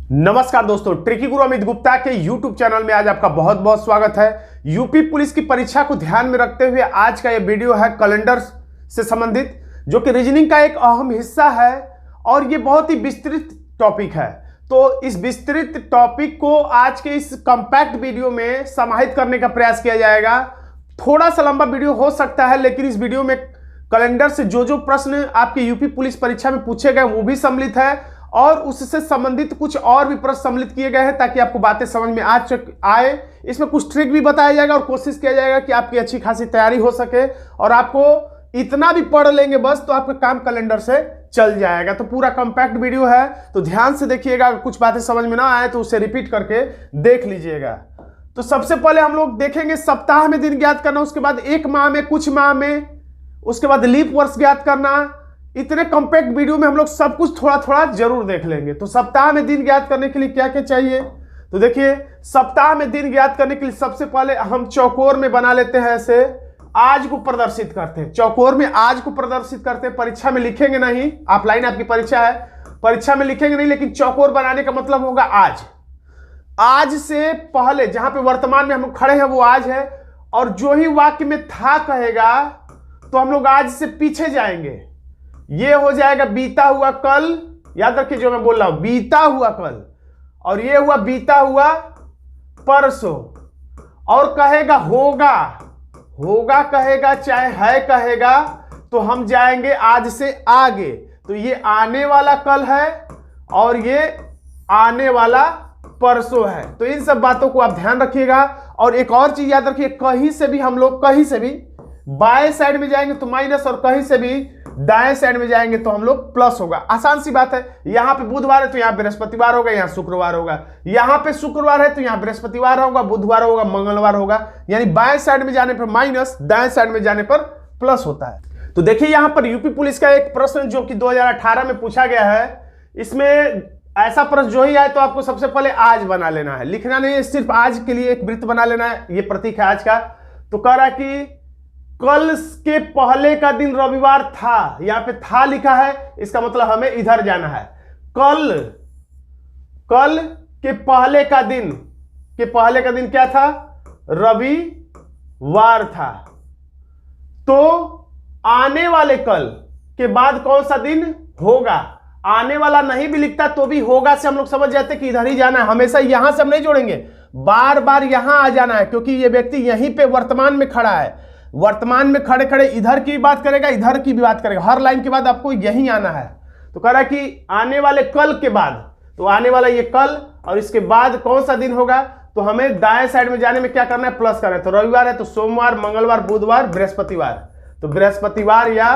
नमस्कार दोस्तों, ट्रिकी गुरु अमित गुप्ता के YouTube चैनल में आज आपका बहुत बहुत स्वागत है। यूपी पुलिस की परीक्षा को ध्यान में रखते हुए आज का यह वीडियो है कैलेंडर से संबंधित, जो कि रीजनिंग का एक अहम हिस्सा है और ये बहुत ही विस्तृत टॉपिक है। तो इस विस्तृत टॉपिक को आज के इस कॉम्पैक्ट वीडियो में समाहित करने का प्रयास किया जाएगा। थोड़ा सा लंबा वीडियो हो सकता है, लेकिन इस वीडियो में कैलेंडर से जो प्रश्न आपके यूपी पुलिस परीक्षा में पूछे गए वो भी सम्मिलित है और उससे संबंधित कुछ और भी प्रश्न सम्मिलित किए गए हैं, ताकि आपको बातें समझ में आए। इसमें कुछ ट्रिक भी बताया जाएगा और कोशिश किया जाएगा कि आपकी अच्छी खासी तैयारी हो सके और आपको इतना भी पढ़ लेंगे बस तो आपका काम कैलेंडर से चल जाएगा। तो पूरा कॉम्पैक्ट वीडियो है, तो ध्यान से देखिएगा। अगर कुछ बातें समझ में ना आए तो उसे रिपीट करके देख लीजिएगा। तो सबसे पहले हम लोग देखेंगे सप्ताह में दिन ज्ञात करना, उसके बाद एक माह में, कुछ माह में, उसके बाद लीप वर्ष ज्ञात करना। इतने कॉम्पैक्ट वीडियो में हम लोग सब कुछ थोड़ा थोड़ा जरूर देख लेंगे। तो सप्ताह में दिन ज्ञात करने के लिए क्या क्या चाहिए, तो देखिए सप्ताह में दिन ज्ञात करने के लिए सबसे पहले हम चौकोर में बना लेते हैं। ऐसे आज को प्रदर्शित करते हैं, चौकोर में आज को प्रदर्शित करते हैं। परीक्षा में लिखेंगे नहीं, ऑफलाइन आपकी परीक्षा है, परीक्षा में लिखेंगे नहीं, लेकिन चौकोर बनाने का मतलब होगा आज। आज से पहले जहां पे वर्तमान में हम खड़े हैं वो आज है, और जो ही वाक्य में था कहेगा तो हम लोग आज से पीछे जाएंगे। ये हो जाएगा बीता हुआ कल। याद रखिए जो मैं बोल रहा हूं, बीता हुआ कल, और ये हुआ बीता हुआ परसों। और कहेगा होगा, होगा कहेगा चाहे है कहेगा, तो हम जाएंगे आज से आगे। तो ये आने वाला कल है और ये आने वाला परसों है। तो इन सब बातों को आप ध्यान रखिएगा। और एक और चीज याद रखिए, कहीं से भी हम लोग कहीं से भी बाएं साइड में जाएंगे तो माइनस, और कहीं से भी दाएं साइड में जाएंगे तो हम लोग प्लस होगा। आसान सी बात है। यहां पे बुधवार है तो यहां बृहस्पतिवार होगा, यहां शुक्रवार होगा। यहां पे शुक्रवार है तो यहां बृहस्पतिवार होगा, बुधवार होगा, मंगलवार होगा। यानी बाएं साइड में जाने पर माइनस, दाएं साइड में जाने पर प्लस होता है। तो देखिए यहां पर यूपी पुलिस का एक प्रश्न जो कि 2018 में पूछा गया है, इसमें ऐसा प्रश्न जो ही आए तो आपको सबसे पहले आज बना लेना है, लिखना नहीं है, सिर्फ आज के लिए एक वृत्त बना लेना है। ये प्रतीक है आज का। तो कह रहा कि कल के पहले का दिन रविवार था, यहां पे था लिखा है, इसका मतलब हमें इधर जाना है। कल के पहले का दिन, के पहले का दिन क्या था, रविवार था। तो आने वाले कल के बाद कौन सा दिन होगा। आने वाला नहीं भी लिखता तो भी होगा से हम लोग समझ जाते कि इधर ही जाना है। हमेशा यहां से हम नहीं जोड़ेंगे, बार बार यहां आ जाना है, क्योंकि ये व्यक्ति यहीं पे वर्तमान में खड़ा है। वर्तमान में खड़े खड़े इधर की बात करेगा, इधर की भी बात करेगा। हर लाइन के बाद आपको यहीं आना है। तो कह रहा है कि आने वाले कल के बाद, तो आने वाला ये कल, और इसके बाद कौन सा दिन होगा, तो हमें दाएं साइड में जाने में क्या करना है, प्लस करना है। तो रविवार है तो सोमवार, मंगलवार, बुधवार, बृहस्पतिवार। तो बृहस्पतिवार या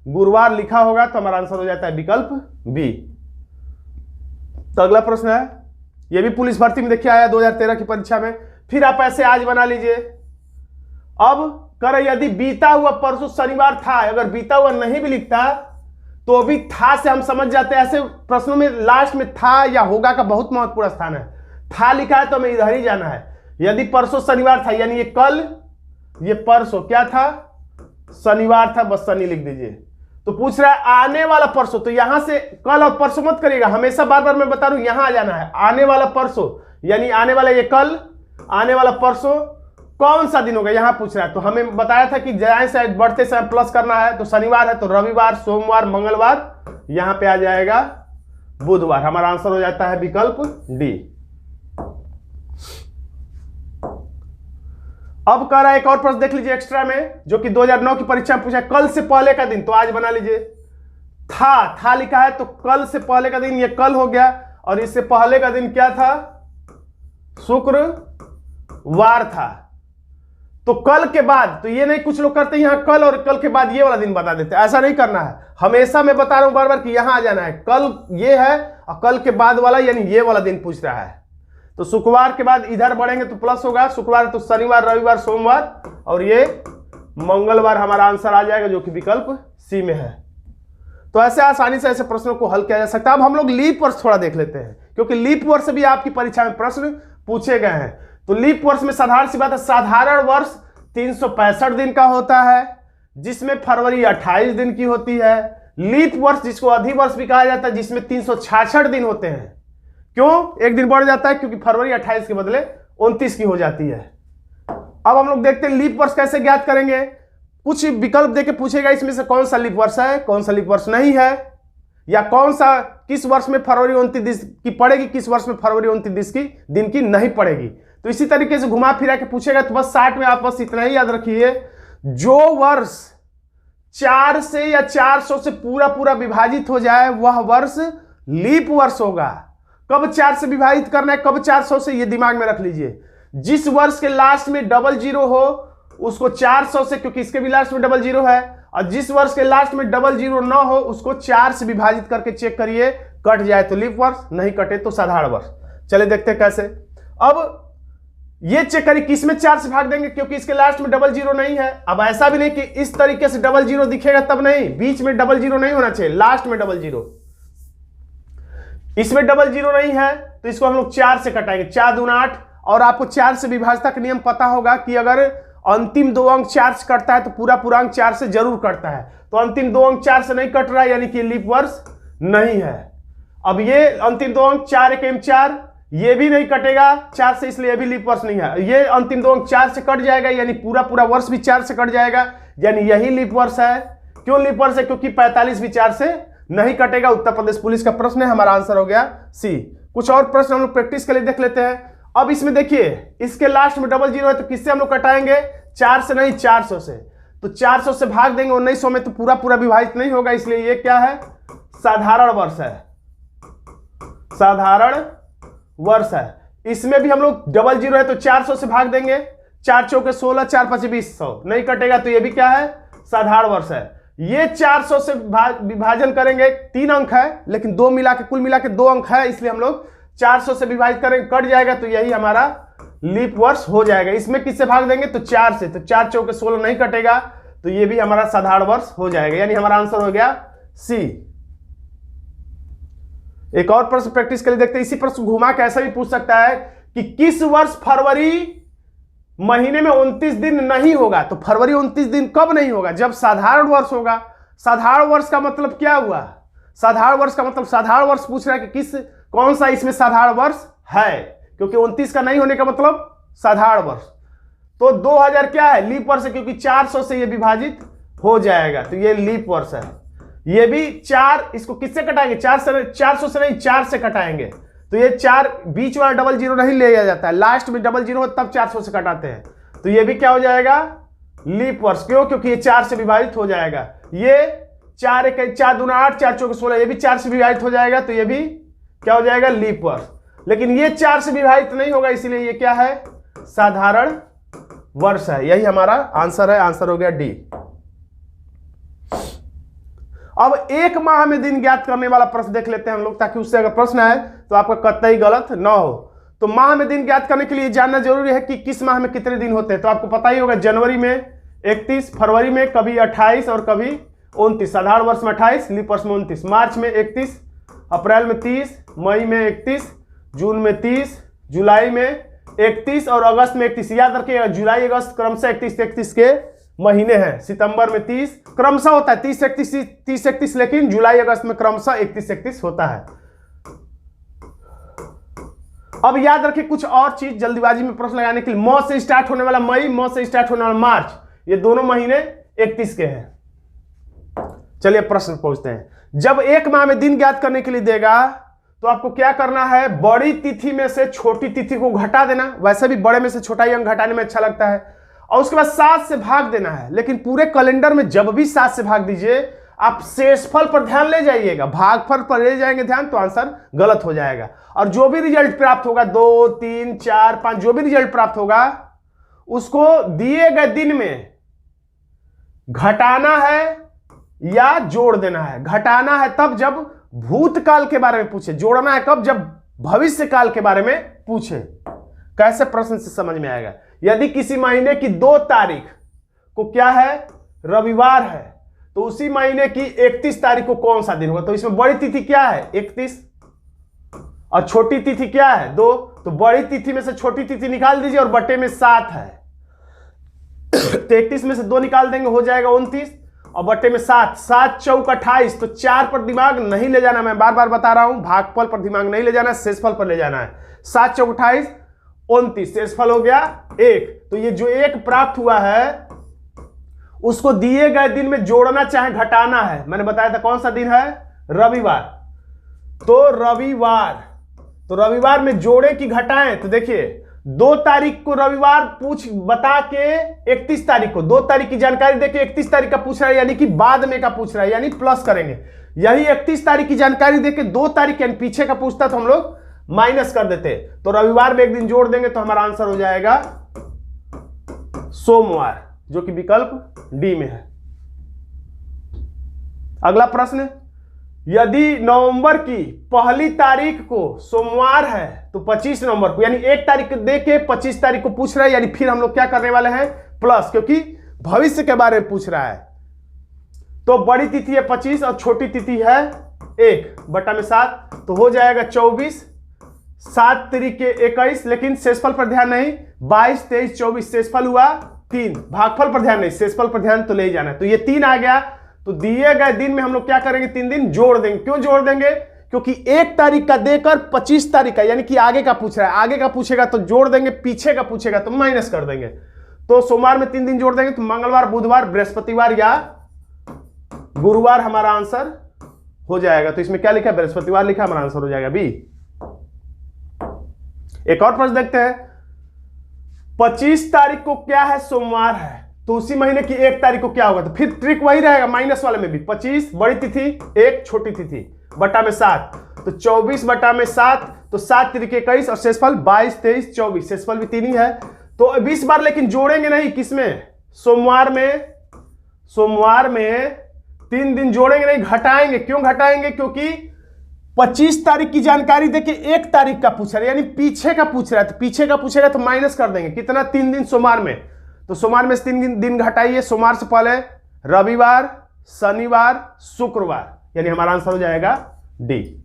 गुरुवार लिखा होगा, तो हमारा आंसर हो जाता है विकल्प बी। तो अगला प्रश्न है, यह भी पुलिस भर्ती में देखिए आया 2013 की परीक्षा में। फिर आप ऐसे आज बना लीजिए। अब कर यदि बीता हुआ परसों शनिवार था, अगर बीता हुआ नहीं भी लिखता तो भी था से हम समझ जाते हैं। ऐसे प्रश्नों में लास्ट में था या होगा का बहुत महत्वपूर्ण स्थान है। था लिखा है तो हमें इधर ही जाना है। यदि परसों शनिवार था, यानी ये कल, ये परसों क्या था, शनिवार था, बस शनि लिख दीजिए। तो पूछ रहा है आने वाला परसों, तो यहां से कल और परसों मत करिएगा, हमेशा बार बार मैं बता रहा हूं यहां आ जाना है। आने वाला परसों यानी आने वाला ये कल, आने वाला परसों कौन सा दिन होगा यहां पूछ रहा है। तो हमें बताया था कि दाएं साइड बढ़ते समय प्लस करना है। तो शनिवार है तो रविवार, सोमवार, मंगलवार, यहां पे आ जाएगा बुधवार। हमारा आंसर हो जाता है विकल्प डी। अब कह रहा है एक और प्रश्न देख लीजिए एक्स्ट्रा में, जो कि 2009 की परीक्षा में पूछा। कल से पहले का दिन, तो आज बना लीजिए। था लिखा है तो कल से पहले का दिन ये कल हो गया, और इससे पहले का दिन क्या था, शुक्रवार था। तो कल के बाद, तो ये नहीं कुछ लोग करते यहां कल और कल के बाद ये वाला दिन बता देते, ऐसा नहीं करना है। हमेशा मैं बता रहा हूं बार बार कि यहां आ जाना है। कल ये है और कल के बाद वाला यानी ये वाला दिन पूछ रहा है। तो शुक्रवार के बाद इधर बढ़ेंगे तो प्लस होगा। शुक्रवार तो शनिवार, रविवार, सोमवार, और ये मंगलवार हमारा आंसर आ जाएगा, जो कि विकल्प सी में है। तो ऐसे आसानी से ऐसे प्रश्नों को हल किया जा सकता है। अब हम लोग लीप वर्ष थोड़ा देख लेते हैं, क्योंकि लीप वर्ष भी आपकी परीक्षा में प्रश्न पूछे गए हैं। तो लीप वर्ष में साधारण सी बात है, साधारण वर्ष 365 दिन का होता है, जिसमें फरवरी 28 दिन की होती है। लीप वर्ष जिसको अधिवर्ष भी कहा जाता है, जिसमें 366 दिन होते हैं। क्यों एक दिन बढ़ जाता है? क्योंकि फरवरी 28 के बदले 29 की हो जाती है। अब हम लोग देखते हैं लीप वर्ष कैसे ज्ञात करेंगे। कुछ विकल्प देके पूछेगा इसमें से कौन सा लीप वर्ष है, कौन सा लीप वर्ष नहीं है, या कौन सा किस वर्ष में फरवरी 29 की पड़ेगी, किस वर्ष में फरवरी 29 की दिन की नहीं पड़ेगी। तो इसी तरीके से घुमा फिरा के पूछेगा। तो बस 60 में आप बस इतना ही याद रखिए, जो वर्ष 4 से या 400 से पूरा पूरा विभाजित हो जाए वह वर्ष लीप वर्ष होगा। कब 4 से विभाजित करना है, कब 400 से, ये दिमाग में रख लीजिए। जिस वर्ष के लास्ट में डबल जीरो हो उसको 400 से, क्योंकि इसके भी लास्ट में डबल जीरो है, और जिस वर्ष के लास्ट में डबल जीरो ना हो उसको 4 से विभाजित करके चेक करिए, कट जाए तो लीप वर्ष, नहीं कटे तो साधारण वर्ष। चलिए देखते हैं कैसे। अब ये चेक करिए किस में 4 से भाग देंगे, क्योंकि इसके लास्ट में डबल जीरो नहीं है। अब ऐसा भी नहीं कि इस तरीके से डबल जीरो दिखेगा तब नहीं, बीच में डबल जीरो नहीं होना चाहिए, लास्ट में डबल जीरो। इसमें डबल जीरो नहीं है तो इसको हम लोग 4 से कटाएंगे, 4 दूना 8। और आपको 4 से विभाजता का नियम पता होगा कि अगर अंतिम 2 अंक 4 से कटता है तो पूरा पूरा अंक 4 से जरूर कटता है। तो अंतिम 2 अंक 4 से नहीं कट रहा है, यानी कि लीप वर्ष नहीं है। अब ये अंतिम 2 अंक 4 1 4, ये भी नहीं कटेगा 4 से, इसलिए भी लीप वर्ष नहीं है। ये अंतिम 2 अंक 4 से कट जाएगा, यानी पूरा पूरा वर्ष भी 4 से कट जाएगा, यानी यही लीप वर्ष है। क्यों लीप वर्ष है? क्योंकि 45 भी 4 से नहीं कटेगा। उत्तर प्रदेश पुलिस का प्रश्न है, हमारा आंसर हो गया सी। कुछ और प्रश्न हम लोग प्रैक्टिस के लिए देख लेते हैं। अब इसमें देखिए इसके लास्ट में डबल जीरो है तो किससे हम लोग कटाएंगे? 4 से नहीं, 400 से। तो 400 से भाग देंगे 1900 में तो पूरा पूरा विभाजित नहीं होगा, इसलिए ये क्या है? साधारण वर्ष है, साधारण वर्ष है। इसमें भी हम लोग डबल जीरो है तो 400 से भाग देंगे, 4 चौके 16, 4 5 20, 100 नहीं कटेगा, तो ये भी क्या है? साधारण वर्ष है। ये 400 से विभाजन करेंगे, 3 अंक है लेकिन दो मिला के कुल मिला के 2 अंक है, इसलिए हम लोग 400 से विभाजित करेंगे, कट जाएगा, तो यही हमारा लीप वर्ष हो जाएगा। इसमें किससे भाग देंगे? तो 4 से, तो 4 चौके 16 नहीं कटेगा, तो ये भी हमारा साधारण वर्ष हो जाएगा, यानी हमारा आंसर हो गया सी। एक और प्रश्न प्रैक्टिस के लिए देखते हैं। इसी प्रश्न घुमा के ऐसा भी पूछ सकता है कि किस वर्ष फरवरी महीने में 29 दिन नहीं होगा? तो फरवरी 29 दिन कब नहीं होगा? जब साधारण वर्ष होगा। साधारण वर्ष का मतलब क्या हुआ? साधारण वर्ष का मतलब, साधारण वर्ष पूछ रहा है कि कौन सा इसमें साधारण वर्ष है, क्योंकि 29 का नहीं होने का मतलब साधारण वर्ष। तो 2000 क्या है? लीप वर्ष है, क्योंकि 400 से ये विभाजित हो जाएगा, तो ये लीप वर्ष है। ये भी 4, इसको किससे कटाएंगे? 400 से नहीं, 4 से कटाएंगे। तो ये 4 बीच वाला डबल जीरो नहीं लिया जाता है, लास्ट में डबल जीरो हो तब 400 से कटाते हैं, तो ये भी क्या हो जाएगा? लीप वर्ष। क्यों? क्योंकि ये 4 से विभाजित हो जाएगा। ये 4 1 4 दूना 8, 4 चौके 16, ये भी 4 से विभाजित हो जाएगा, तो ये भी क्या हो जाएगा? लीप वर्ष। लेकिन ये 4 से विभाजित नहीं होगा, इसलिए ये क्या है? साधारण वर्ष है। यही हमारा आंसर है, आंसर हो गया डी। अब एक माह में दिन ज्ञात करने वाला प्रश्न देख लेते हैं हम लोग, ताकि उससे अगर प्रश्न आए तो आपका कतई गलत ना हो। तो माह में दिन ज्ञात करने के लिए जानना जरूरी है कि किस माह में कितने दिन होते हैं। तो आपको पता ही होगा, जनवरी में 31, फरवरी में कभी 28 और कभी 29, साधारण वर्ष में 28, लीप वर्ष में 29, मार्च में 31, अप्रैल में 30, मई में 31, जून में 30, जुलाई में 31 और अगस्त में 31। याद रखिएगा, जुलाई अगस्त क्रमशः 31 के महीने हैं। सितंबर में 30 क्रमशः होता है, 30 31, लेकिन जुलाई अगस्त में क्रमशः 31 होता है। अब याद रखिए कुछ और चीज जल्दीबाजी में प्रश्न लगाने के लिए, मौ से स्टार्ट होने वाला मई, मौ से स्टार्ट होने वाला मार्च, ये दोनों महीने 31 के हैं। चलिए प्रश्न पूछते हैं। जब एक माह में दिन ज्ञात करने के लिए देगा तो आपको क्या करना है? बड़ी तिथि में से छोटी तिथि को घटा देना। वैसे भी बड़े में से छोटा ही अंक घटाने में अच्छा लगता है, और उसके बाद 7 से भाग देना है। लेकिन पूरे कैलेंडर में जब भी 7 से भाग दीजिए, आप शेषफल पर ध्यान ले जाइएगा, भागफल पर ले जाएंगे ध्यान तो आंसर गलत हो जाएगा। और जो भी रिजल्ट प्राप्त होगा, 2 3 4 5, जो भी रिजल्ट प्राप्त होगा उसको दिए गए दिन में घटाना है या जोड़ देना है। घटाना है तब जब भूतकाल के बारे में पूछे, जोड़ना है कब? जब भविष्य काल के बारे में पूछे। कैसे प्रश्न से समझ में आएगा? यदि किसी महीने की 2 तारीख को क्या है? रविवार है, तो उसी महीने की 31 तारीख को कौन सा दिन होगा? तो इसमें बड़ी तिथि क्या है? 31, और छोटी तिथि क्या है? 2। तो बड़ी तिथि में से छोटी तिथि निकाल दीजिए और बटे में 7 है, तो 31 में से 2 निकाल देंगे, हो जाएगा 29, और बट्टे में 7, 7 चौक 28, तो 4 पर दिमाग नहीं ले जाना, मैं बार बार बता रहा हूं, भागफल पर दिमाग नहीं ले जाना, शेषफल पर ले जाना है। 7 चौक 28, 29, शेषफल हो गया 1। तो ये जो 1 प्राप्त हुआ है उसको दिए गए दिन में जोड़ना चाहे घटाना है। मैंने बताया था कौन सा दिन है, रविवार। तो रविवार में जोड़े कि घटाएं, तो देखिए 2 तारीख को रविवार बता के 31 तारीख को 2 तारीख की जानकारी देके 31 तारीख का पूछ रहा है, यानी कि बाद में का पूछ रहा है, यानी प्लस करेंगे। यही 31 तारीख की जानकारी देके 2 तारीख यानी पीछे का पूछता तो हम लोग माइनस कर देते। तो रविवार में एक दिन जोड़ देंगे तो हमारा आंसर हो जाएगा सोमवार, जो कि विकल्प डी में है। अगला प्रश्न, यदि नवंबर की पहली तारीख को सोमवार है तो 25 नवंबर को, यानी 1 तारीख दे के 25 तारीख को पूछ रहा है, यानी फिर हम लोग क्या करने वाले हैं, प्लस, क्योंकि भविष्य के बारे में पूछ रहा है। तो बड़ी तिथि है 25 और छोटी तिथि है 1/7, तो हो जाएगा 24, 7 तरीके 21, लेकिन शेषफल पर ध्यान नहीं, 22, 23, 24, शेषफल हुआ 3, भागफल पर ध्यान नहीं, शेषफल पर ध्यान तो ले ही जाना। तो ये 3 आ गया। तो दिए गए दिन में हम लोग क्या करेंगे, 3 दिन जोड़ देंगे। क्यों जोड़ देंगे, क्योंकि 1 तारीख का देकर 25 तारीख का, यानी कि आगे का पूछ रहा है, आगे का पूछेगा तो जोड़ देंगे, पीछे का पूछेगा तो माइनस कर देंगे। तो सोमवार में 3 दिन जोड़ देंगे, तो मंगलवार, बुधवार, बृहस्पतिवार या गुरुवार हमारा आंसर हो जाएगा। तो इसमें क्या लिखा है, बृहस्पतिवार लिखा, हमारा आंसर हो जाएगा बी। एक और प्रश्न देखते हैं, 25 तारीख को क्या है, सोमवार है, तो उसी महीने की 1 तारीख को क्या होगा, तो फिर ट्रिक वही रहेगा माइनस वाले में भी। 25 बड़ी तिथि, 1 छोटी तिथि, बटा में 7, तो 24/7, तो 7 तरीके 21 और शेषफल 22, 23, 24, शेषफल भी 3 ही है। तो 20 बार लेकिन जोड़ेंगे नहीं, किसमें, सोमवार में 3 दिन जोड़ेंगे नहीं, घटाएंगे। क्यों घटाएंगे, क्योंकि 25 तारीख की जानकारी देके 1 तारीख का पूछ रहा है, यानी पीछे का पूछ रहा है, तो पीछे का पूछेगा तो माइनस कर देंगे। कितना, 3 दिन सोमवार में, तो सोमवार में से 3 दिन घटाइए। सोमवार से पहले रविवार, शनिवार, शुक्रवार, यानी हमारा आंसर हो जाएगा डी।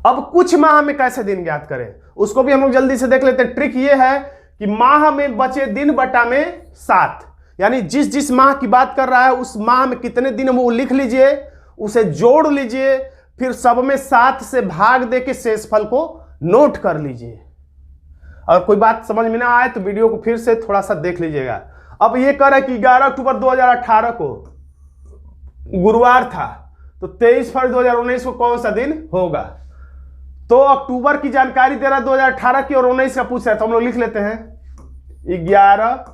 अब कुछ माह में कैसे दिन ज्ञात करें, उसको भी हम लोग जल्दी से देख लेते हैं। ट्रिक ये है कि माह में बचे दिन बटा में 7, यानी जिस माह की बात कर रहा है उस माह में कितने दिन वो लिख लीजिए, उसे जोड़ लीजिए, फिर सब में 7 से भाग देके शेषफल को नोट कर लीजिए। और कोई बात समझ में ना आए तो वीडियो को फिर से थोड़ा सा देख लीजिएगा। अब ये कह रहा है कि 11 अक्टूबर 2018 को गुरुवार था, तो 23 फरवरी 2019 को कौन सा दिन होगा। तो अक्टूबर की जानकारी दे रहा है 2018 की और 19 का पूछ रहा है, तो हम लोग लिख लेते हैं 11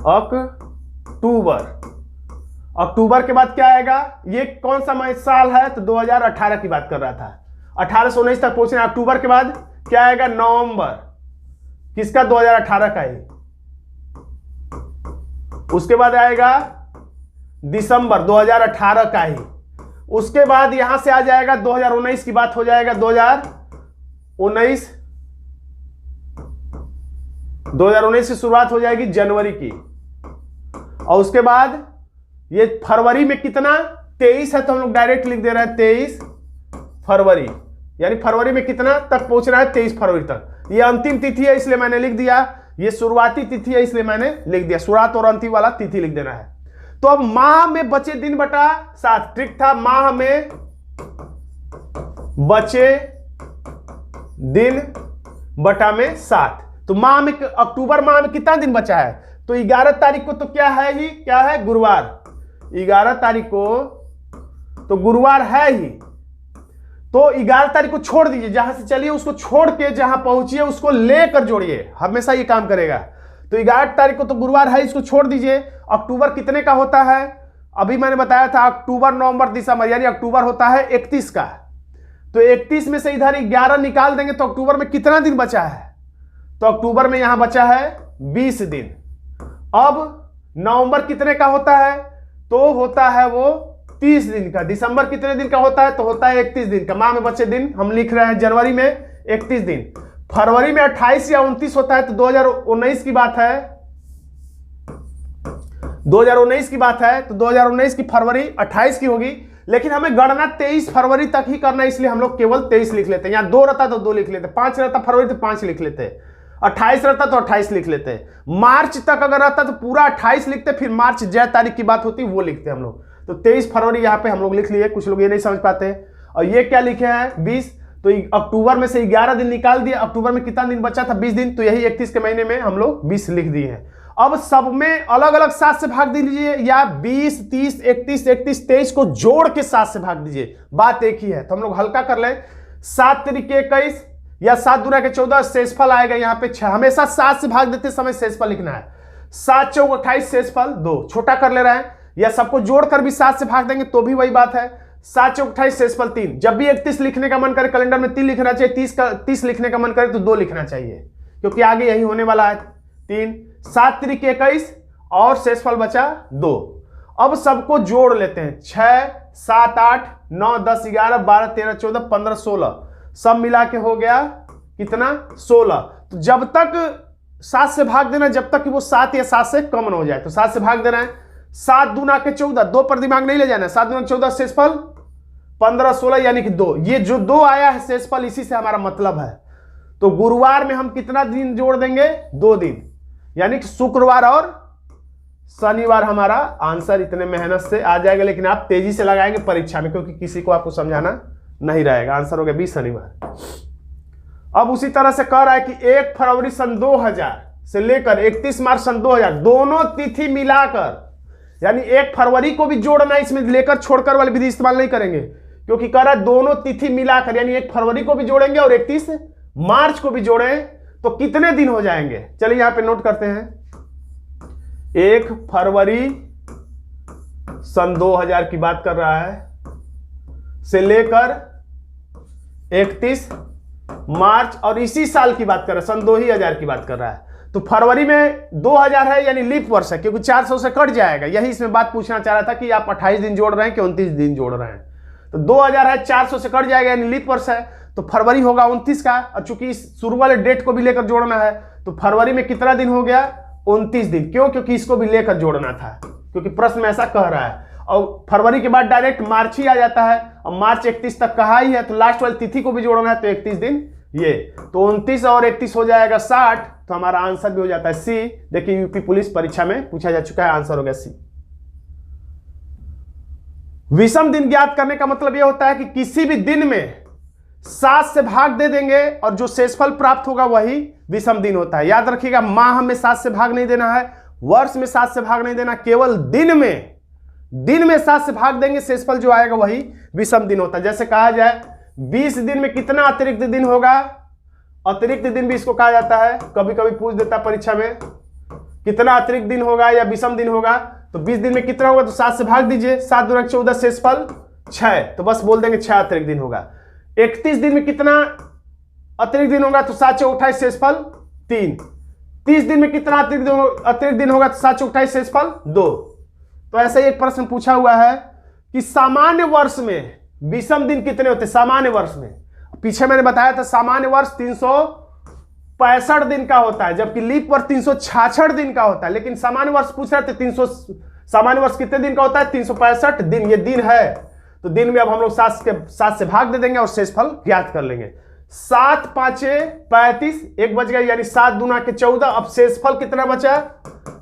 अक्टूबर। अक्टूबर के बाद क्या आएगा, ये कौन सा साल है, तो 2018 की बात कर रहा था, 18 से 19 तक पूछ रहे हैं। अक्टूबर के बाद क्या आएगा, नवंबर, किसका, 2018 का ही। उसके बाद आएगा दिसंबर, 2018 का ही। उसके बाद यहां से आ जाएगा 2019 की बात हो जाएगा, 2019 की शुरुआत हो जाएगी जनवरी की। और उसके बाद ये फरवरी में कितना, 23 है, तो हम लोग डायरेक्ट लिख दे रहे हैं 23 फरवरी, यानी फरवरी में कितना तक पहुंच रहा है, 23 फरवरी तक। ये अंतिम तिथि है इसलिए मैंने लिख दिया, ये शुरुआती तिथि है इसलिए मैंने लिख दिया, शुरुआत और अंतिम वाला तिथि लिख देना है। तो अब माह में बचे दिन बटा 7, ट्रिक था माह में बचे दिन बटा में 7। तो माह में, अक्टूबर माह में कितना दिन बचा है, तो 11 तारीख को तो क्या है गुरुवार, 11 तारीख को तो गुरुवार है ही, तो 11 तारीख को छोड़ दीजिए, जहां से चलिए उसको छोड़ के जहां पहुंचिए उसको लेकर जोड़िए, हमेशा ये काम करेगा। तो 11 तारीख को तो गुरुवार है, इसको छोड़ दीजिए। अक्टूबर कितने का होता है, अभी मैंने बताया था अक्टूबर, नवंबर, दिसंबर, यानी अक्टूबर होता है 31 का, तो 31 में से इधर 11 निकाल देंगे तो अक्टूबर में कितना दिन बचा है, तो अक्टूबर में यहां बचा है 20 दिन। अब नवंबर कितने का होता है, तो होता है वो 30 दिन का। दिसंबर कितने दिन का होता है, तो होता है 31 दिन का। माह में बचे दिन हम लिख रहे हैं जनवरी में 31 दिन, फरवरी में 28 या 29 होता है, तो 2019 की बात है, 2019 की बात है, तो 2019 की फरवरी 28 की होगी, लेकिन हमें गणना 23 फरवरी तक ही करना है, इसलिए हम लोग केवल 23 लिख लेते हैं। यहाँ 2 रहता तो 2 लिख लेते, 5 रहता फरवरी तो 5 लिख लेते। 28 रहता तो 28 लिख लेते, मार्च तक अगर रहता तो पूरा 28 लिखते, फिर मार्च जय तारीख की बात होती वो लिखते हम लोग। तो 23 फरवरी यहाँ पे हम लोग लिख लिए, कुछ लोग ये नहीं समझ पाते। और ये क्या लिखे हैं 20, तो अक्टूबर में से 11 दिन निकाल दिया, अक्टूबर में कितना दिन बचा था 20 दिन, तो यही 31 के महीने में हम लोग 20 लिख दिए हैं। अब सब में अलग अलग 7 से भाग दीजिए, या 20, 30, 31, 31, 23 को जोड़ के 7 से भाग दीजिए, बात एक ही है। तो हम लोग हल्का कर लें, 7 तिरिके 21 या 7 दूना के 14, शेषफल आएगा यहाँ पे 6। हमेशा 7 से भाग देते समय शेषफल लिखना है। 7 चौक 28, शेषफल 2, छोटा कर ले रहे हैं, या सबको जोड़कर भी 7 से भाग देंगे तो भी वही बात है। 7 चौक 28, शेषफल 3। जब भी 31 लिखने का मन करे कैलेंडर में 3 लिखना चाहिए, 30 लिखने का मन करे तो 2 लिखना चाहिए, क्योंकि आगे यही होने वाला है 3। 7 तिरिके 21 और शेषफल बचा 2। अब सबको जोड़ लेते हैं, 6, 7, 8, 9, 10, 11, 12, 13, 14, 15, 16, सब मिला के हो गया कितना 16। तो जब तक 7 से भाग देना, जब तक कि वो 7 या 7 से कम न हो जाए, तो 7 से भाग देना है। 7 दूना के 14, 2 पर दिमाग नहीं ले जाना है, 7 दूना के 14, शेषफल 15, 16 यानी कि 2। ये जो 2 आया है शेषफल, इसी से हमारा मतलब है। तो गुरुवार में हम कितना दिन जोड़ देंगे 2 दिन, यानी कि शुक्रवार और शनिवार हमारा आंसर इतने मेहनत से आ जाएगा। लेकिन आप तेजी से लगाएंगे परीक्षा में, क्योंकि किसी को आपको समझाना नहीं रहेगा। आंसर हो गया 20 शनिवार। अब उसी तरह से कह रहा है कि 1 फरवरी सन 2000 से लेकर 31 मार्च सन 2000 दोनों तिथि मिलाकर, यानी 1 फरवरी को भी जोड़ना, इसमें लेकर छोड़कर वाली विधि इस्तेमाल नहीं करेंगे, क्योंकि कह रहा है दोनों तिथि मिलाकर, यानी 1 फरवरी को भी जोड़ेंगे और 31 मार्च को भी जोड़ें तो कितने दिन हो जाएंगे। चलिए यहां पे नोट करते हैं। 1 फरवरी सन 2000 की बात कर रहा है से लेकर 31 मार्च और इसी साल की बात कर रहा है, सन 2000 की बात कर रहा है। तो फरवरी में 2000 है, यानी लीप वर्ष है, क्योंकि 400 से कट जाएगा। यही इसमें बात पूछना चाह रहा था कि आप 28 दिन जोड़ रहे हैं कि 29 दिन जोड़ रहे हैं। तो 2000 है, 400 से कट जाएगा, यानी लीप वर्ष है, तो फरवरी होगा 29 का। और चूंकि इस शुरू वाले डेट को भी लेकर जोड़ना है, तो फरवरी में कितना दिन हो गया 29 दिन। क्यों? क्योंकि इसको भी लेकर जोड़ना था, क्योंकि प्रश्न में ऐसा कह रहा है। और फरवरी के बाद डायरेक्ट मार्च ही आ जाता है, और मार्च 31 तक कहा ही है, तो लास्ट वाली तिथि को भी जोड़ना है, तो 31 दिन ये, तो 29 और 31 हो जाएगा 60। तो हमारा आंसर भी हो जाता है सी। देखिए यूपी पुलिस परीक्षा में पूछा जा चुका है, आंसर हो गया सी। विषम दिन ज्ञात करने का मतलब यह होता है कि किसी भी दिन में 7 से भाग दे देंगे और जो शेषफल प्राप्त होगा वही विषम दिन होता है। याद रखिएगा, माह में 7 से भाग नहीं देना है, वर्ष में 7 से भाग नहीं देना, केवल दिन में 7 से भाग देंगे, शेषफल जो आएगा वही विषम दिन होता है। जैसे कहा जाए 20 दिन में कितना अतिरिक्त दिन होगा, अतिरिक्त दिन भी इसको कहा जाता है, कभी कभी पूछ देता परीक्षा में कितना अतिरिक्त दिन होगा या विषम दिन होगा। तो 20 दिन में कितना होगा, तो 7 से भाग दीजिए, 7 दूना 14, शेषफल 6, तो बस बोल देंगे 6 अतिरिक्त दिन होगा। 31 दिन में कितना अतिरिक्त दिन होगा, तो 7 चौक 28, शेषफल 3। 30 दिन में कितना अतिरिक्त दिन होगा, तो 7 चौक 28, शेषफल 2। तो ऐसा ही एक प्रश्न पूछा हुआ है कि सामान्य वर्ष में विषम दिन कितने होते हैं। सामान्य वर्ष में पीछे मैंने बताया था सामान्य वर्ष 365 दिन का होता है, जबकि लीप वर्ष 366 दिन का होता है। लेकिन सामान्य वर्ष पूछ रहे थे 300, सामान्य वर्ष कितने दिन का होता है, 365 दिन। ये दिन है, तो दिन में अब हम लोग 7 से भाग दे देंगे और शेषफल ज्ञात कर लेंगे। 7 पांचे 35, 1 बच गया, यानी 7 दूना के 14। अब शेषफल कितना बचा,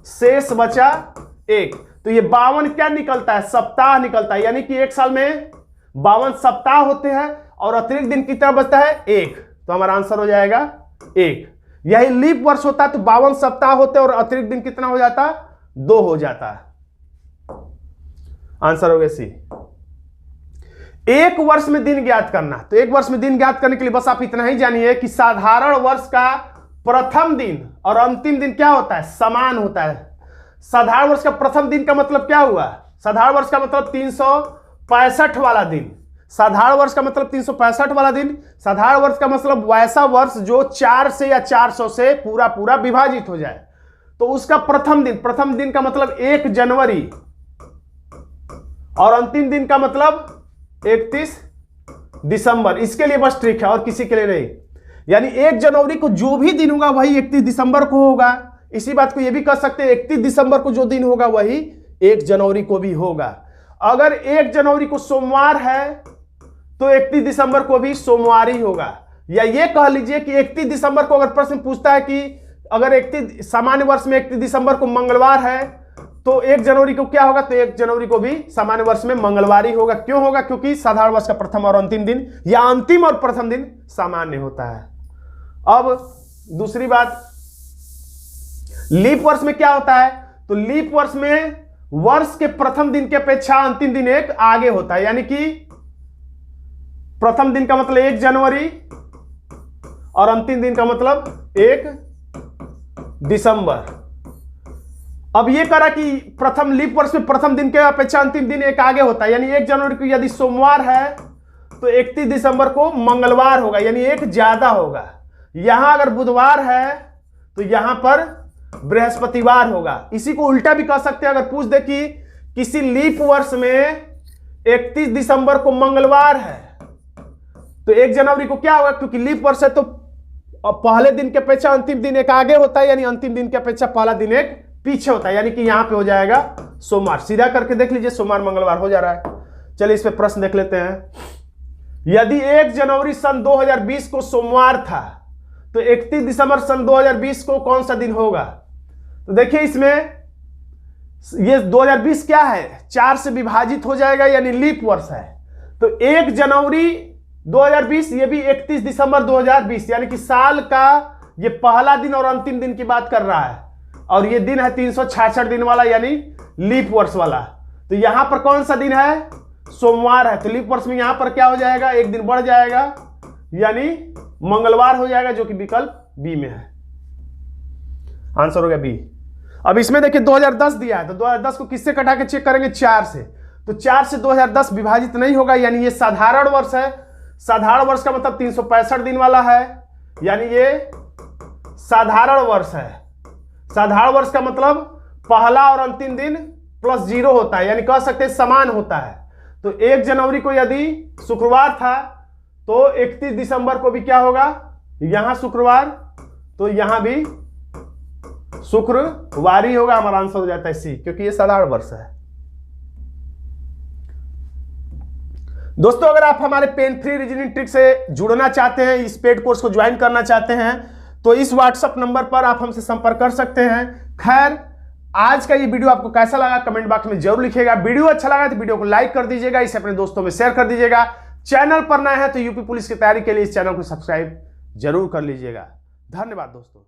शेष बचा 1। तो ये 52 क्या निकलता है, सप्ताह निकलता है, यानी कि एक साल में 52 सप्ताह होते हैं और अतिरिक्त दिन कितना बचता है 1। तो हमारा आंसर हो जाएगा 1। यही लीप वर्ष होता है तो 52 सप्ताह होते हैं और अतिरिक्त दिन कितना हो जाता, 2 हो जाता है। आंसर हो गया सी। एक वर्ष में दिन ज्ञात करना, तो एक वर्ष में दिन ज्ञात करने के लिए बस आप इतना ही जानिए कि साधारण वर्ष का प्रथम दिन और अंतिम दिन क्या होता है, समान होता है। साधारण वर्ष का प्रथम दिन का मतलब क्या हुआ, साधारण वर्ष का मतलब 365 वाला दिन। साधारण वर्ष का मतलब 365 वाला दिन। साधारण वर्ष का मतलब वैसा वर्ष जो 4 से या 400 से पूरा पूरा विभाजित हो जाए, तो उसका प्रथम दिन का मतलब 1 जनवरी और अंतिम दिन का मतलब 31 दिसंबर। इसके लिए बस ट्रिक है और किसी के लिए नहीं। यानी 1 जनवरी को जो भी दिन होगा वही 31 दिसंबर को होगा। इसी बात को यह भी कह सकते हैं 31 दिसंबर को जो दिन होगा वही 1 जनवरी को भी होगा। अगर 1 जनवरी को सोमवार है तो 31 दिसंबर को भी सोमवार ही होगा। या ये कह लीजिए कि 31 दिसंबर को अगर प्रश्न पूछता है कि अगर 31 सामान्य वर्ष में 31 दिसंबर को मंगलवार है तो 1 जनवरी को क्या होगा, तो 1 जनवरी को भी सामान्य वर्ष में मंगलवार ही होगा। क्यों होगा, क्योंकि साधारण वर्ष का प्रथम और अंतिम दिन या अंतिम और प्रथम दिन सामान्य होता है। अब दूसरी बात, लीप वर्ष में क्या होता है, तो लीप वर्ष में वर्ष के प्रथम दिन की अपेक्षा अंतिम दिन एक आगे होता है, यानी कि प्रथम दिन का मतलब 1 जनवरी और अंतिम दिन का मतलब 1 दिसंबर। अब ये करा कि प्रथम लीप वर्ष में प्रथम दिन के अपेक्षा अंतिम दिन एक आगे होता है, यानी 1 जनवरी को यदि सोमवार है तो 31 दिसंबर को मंगलवार होगा, यानी एक ज्यादा होगा। यहां अगर बुधवार है तो यहां पर बृहस्पतिवार होगा। इसी को उल्टा भी कह सकते हैं, अगर पूछ दे कि किसी लीप वर्ष में 31 दिसंबर को मंगलवार है तो 1 जनवरी को क्या होगा, क्योंकि लीप वर्ष है तो पहले दिन के अपेक्षा अंतिम दिन एक आगे होता है, यानी अंतिम दिन के अपेक्षा पहला दिन एक पीछे होता है, यानी कि यहां पे हो जाएगा सोमवार। सीधा करके देख लीजिए, सोमवार मंगलवार हो जा रहा है। चलिए इस पे प्रश्न देख लेते हैं। यदि 1 जनवरी सन 2020 को सोमवार था तो 31 दिसंबर सन 2020 को कौन सा दिन होगा, तो देखिए इसमें ये 2020 क्या है, 4 से विभाजित हो जाएगा, यानी लीप वर्ष है। तो 1 जनवरी 2020 ये भी 31 दिसंबर 2020, यानी कि साल का ये पहला दिन और अंतिम दिन की बात कर रहा है, और ये दिन है 366 दिन वाला, यानी लीप वर्ष वाला। तो यहां पर कौन सा दिन है, सोमवार है। तो लीप वर्ष में यहां पर क्या हो जाएगा, एक दिन बढ़ जाएगा, यानी मंगलवार हो जाएगा, जो कि विकल्प बी में है। आंसर हो गया बी। अब इसमें देखिए 2010 दिया है, तो 2010 को किससे कटा के चेक करेंगे, 4 से। तो 4 से 2010 विभाजित नहीं होगा, यानी ये साधारण वर्ष है। साधारण वर्ष का मतलब 365 दिन वाला है, यानी ये साधारण वर्ष है। साधारण वर्ष का मतलब पहला और अंतिम दिन प्लस 0 होता है, यानी कह सकते हैं समान होता है। तो 1 जनवरी को यदि शुक्रवार था तो 31 दिसंबर को भी क्या होगा, यहां शुक्रवार, तो यहां भी शुक्रवार ही होगा। हमारा आंसर हो जाता है सी, क्योंकि ये साधारण वर्ष है। दोस्तों, अगर आप हमारे पेन फ्री रीजनिंग ट्रिक से जुड़ना चाहते हैं, इस पेड कोर्स को ज्वाइन करना चाहते हैं, तो इस व्हाट्सएप नंबर पर आप हमसे संपर्क कर सकते हैं। खैर, आज का ये वीडियो आपको कैसा लगा कमेंट बॉक्स में जरूर लिखिएगा। वीडियो अच्छा लगा तो वीडियो को लाइक कर दीजिएगा, इसे अपने दोस्तों में शेयर कर दीजिएगा। चैनल पर नए हैं तो यूपी पुलिस की तैयारी के लिए इस चैनल को सब्सक्राइब जरूर कर लीजिएगा। धन्यवाद दोस्तों।